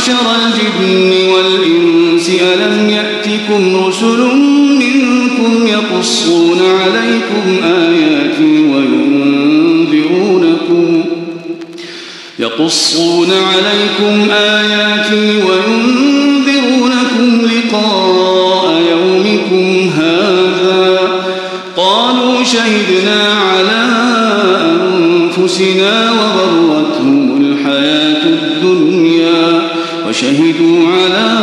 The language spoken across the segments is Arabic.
معشر الجن والإنس ألم يأتكم رسل منكم يقصون عليكم آياتي وينذرونكم لقاء يومكم هذا قالوا شهدنا على أنفسنا وغرتهم الحياة الدنيا وشهدوا على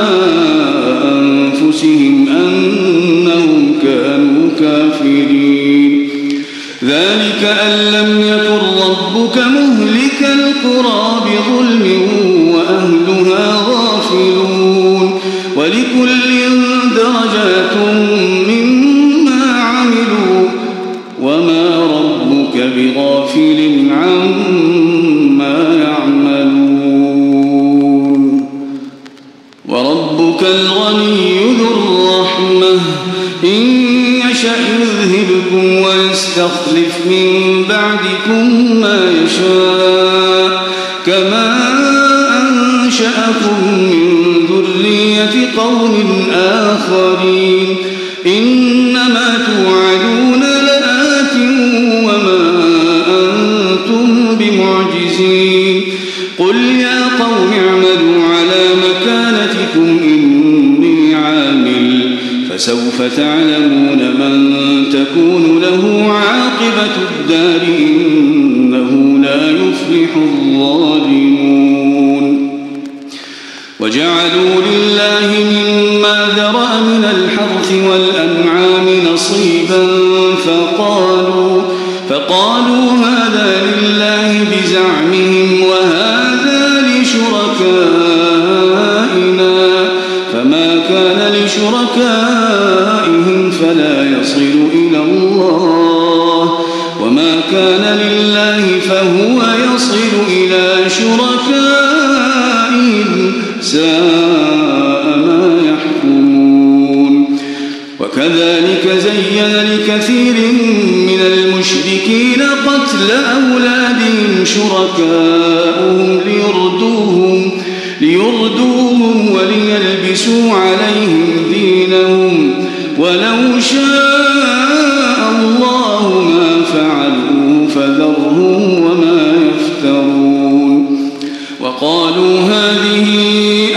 أنفسهم أنهم كانوا كافرين ذلك أن لم يكن ربك مهلك القرى بظلم وأهلها غافلون ولكل درجات مما عملوا وما ربك بغافل عما يعملون وربك الغني ذو الرحمة إن يشأ يذهبكم ويستخلف من بعدكم ما يشاء كما أنشأكم من ذرية قوم آخرين إنما توعدون لآت وما أنتم بمعجزين قل يا قوم اعملوا على مكانتكم إني عامل فسوف تعلمون من تكون له عاقبة الدار إنه لا يفلح الظالمون وجعلوا لله مما ذرأ من الحرث والأنعام نصيبا فقالوا هذا لله بزعمهم وهذا لشركائنا فما كان لشركائهم فلا يصل إلى الله وما كان لله فهو يصل إلى شركائهم ساء ما يحكمون وكذلك زين لكثير من المشركين قتل أولادهم شركاؤهم ليردوهم وليلبسوا عليهم دينهم ولو شاء الله ما فعلوا فذرهم وما يفترون وقالوا هذه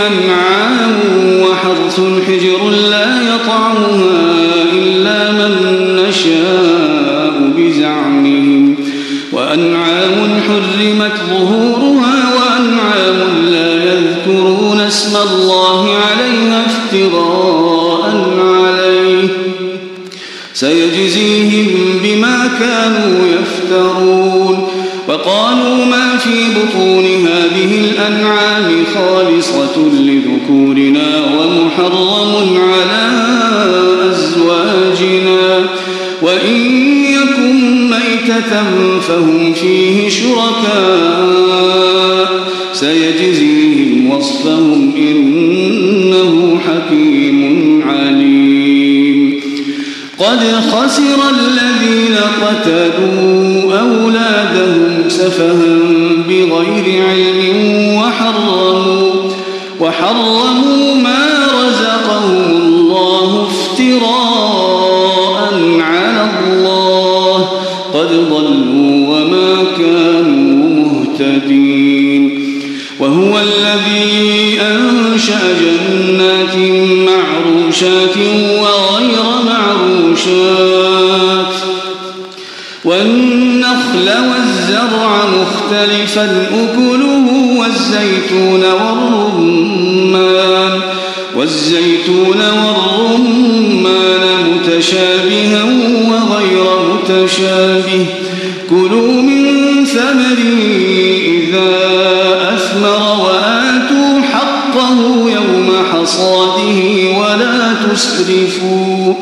أنعام وحرث حجر لا يطعمها إلا من نشاء بزعمهم وأنعام حرمت ظهورها وأنعام لا يذكرون اسم الله عليها افتراء عليه سيجزيهم بما كانوا يفترون وقالوا ما في بطون هذه الأنعام خالصة لذكورنا ومحرم على أزواجنا وإن يكن ميتة فهم فيه شركاء سيجزيهم وصفهم إنه حكيم عليم قد خسر الذين قتلوا أولادهم سفها بغير علم وحرموا ما رزقهم الله افتراء على الله قد ضلوا وما كانوا مهتدين وهو الذي أنشأ جنات معروشات وغير معروشات والنخل والزرع مختلفا أكله والزيتون والرمان متشابها وغير متشابه كلوا من ثمره إذا أثمر وآتوا حقه يوم حصاده ولا تسرفوا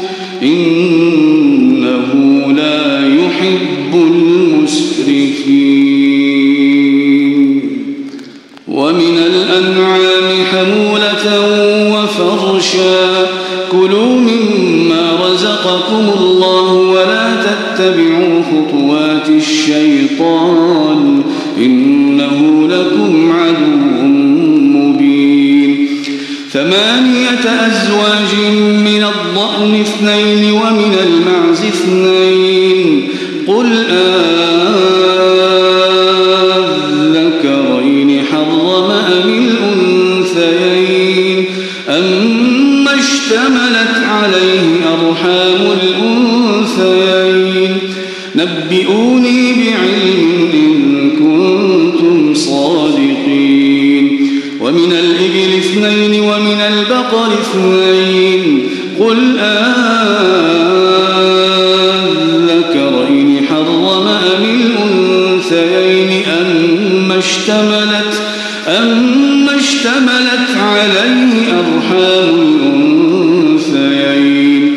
إنه لا يحب المسرفين ومن الأنعام حمولة وفرشا كلوا مما رزقكم الله ولا تتبعوا خطوات الشيطان إنه لكم عدو مبين 8 أزواج من الضأن 2 ومن المعز 2 قل أذكرين حرم أم الأنثيين أما اشتملت عليه أرحام الأنثيين نبئوني بعلم إن كنتم صادقين ومن الإبل 2 ومن البقر 2 قل أذكرين حرم أم الأنثيين أما اشتملت عليه أرحام الأنثيين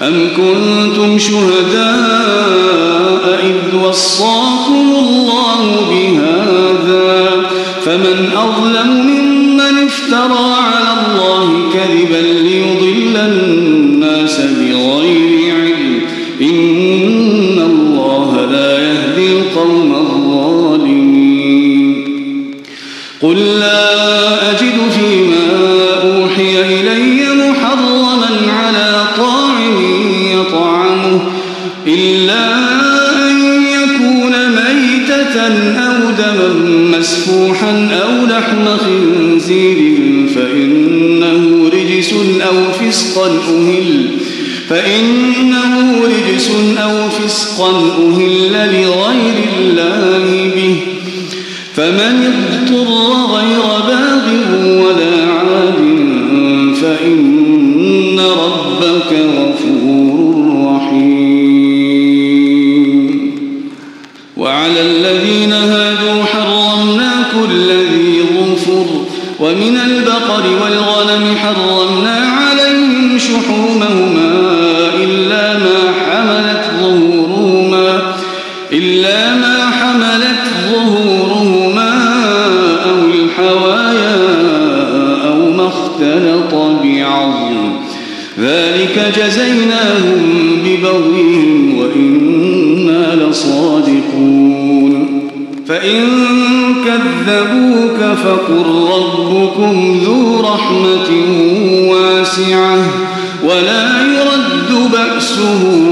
أم كنتم شهداء إذ وصاكم الله بهذا فمن أظلم ممن افترى على الله كذبا ليضل الناس بغير علم إن الله لا يهدي القوم الظالمين قل لا أجد فيما أوحي إلي محرما على طاعم يطعمه إلا أن يكون ميتة أو دما مسفوحا أو لحم خنزير فإنه رجس أو فسقا أهل لغير الله به فمن اضطر غير باغ ولا عاد فإن ربك غفور رحيم وعلى الذين هادوا حرمنا كل ذي ظفر ومن البقر والغنم حرمنا عليهم شحومهما إلا ما حملت ظهورهما أو الحوايا أو ما اختلط بعظم ذلك جزيناهم ببغيهم وإنا لصادقون فإن كذبوك فقل ربكم ذو رحمة واسعة ولا يرد بأسه